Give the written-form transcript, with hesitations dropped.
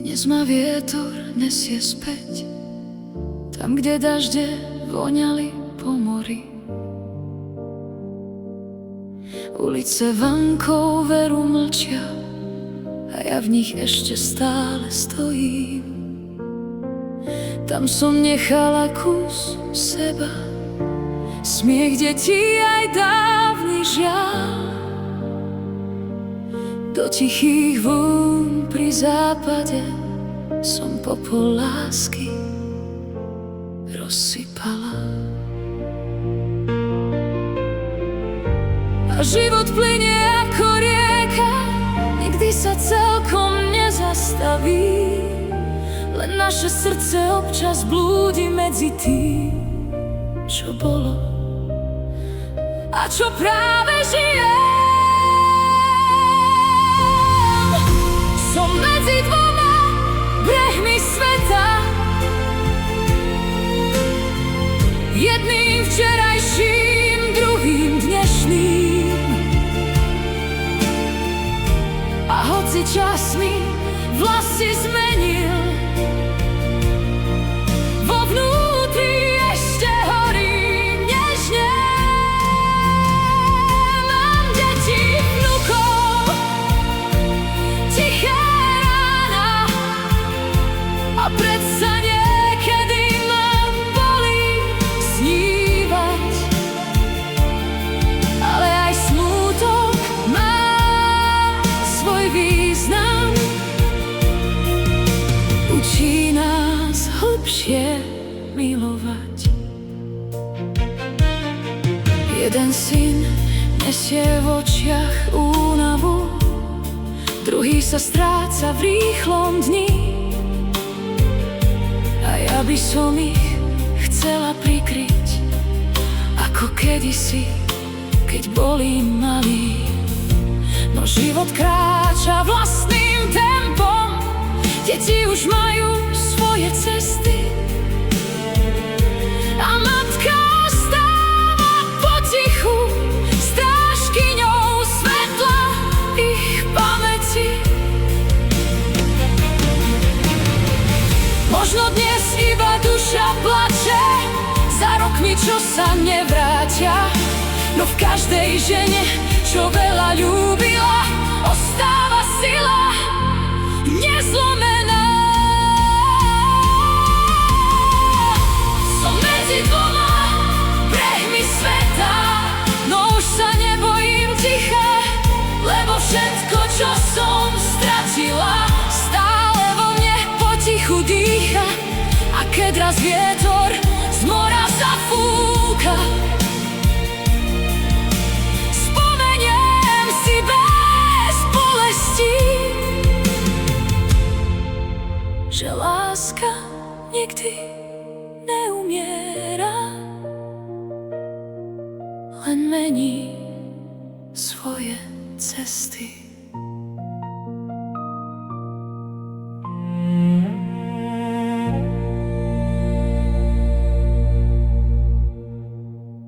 Dnes ma vietor nesie späť, tam, kde dažde voňali po mori. Ulice Vancouveru mlčia a ja v nich ešte stále stojím. Tam som nechala kus seba, smiech detí aj dávny žiaľ. Do tichých vln pri západe som popol lásky rozsypala. A život plynie ako rieka, nikdy sa celkom nezastaví. Len naše srdce občas blúdi medzi tým, čo bolo a čo práve žije. Som medzi dvoma brehmi sveta, jedným včerajším, druhým dnešným. A hoci čas mi vlasy zmenil, vo vnútri ešte horím nežne. Mám deti, vnukov, tiché rána, a predsa niekedy ma bolí snívať. Ale aj smútok má svoj význam, učí nás hlbšie milovať. Jeden syn nesie v očiach únavu, druhý sa stráca v rýchlom dni. A ja by som ich chcela prikryť, ako kedysi, keď boli malí. No život kráča vlastným tempom, deti už majú svoje cesty a matka ostáva potichu strážkyňou svetla ich pamäti. Možno dnes iba duša plače za rokmi, čo sa nevrátia, no v každej žene, čo veľa ľúbila, ostáva sila nezlomená. Som medzi dvoma brehmi sveta, no už sa nebojím ticha, lebo všetko, čo som stratila, stále vo mne potichu dýcha. A keď raz vietor z mora zafúka, spomeniem si bez bolesti, že láska nikdy neumiera, len mení svoje cesty.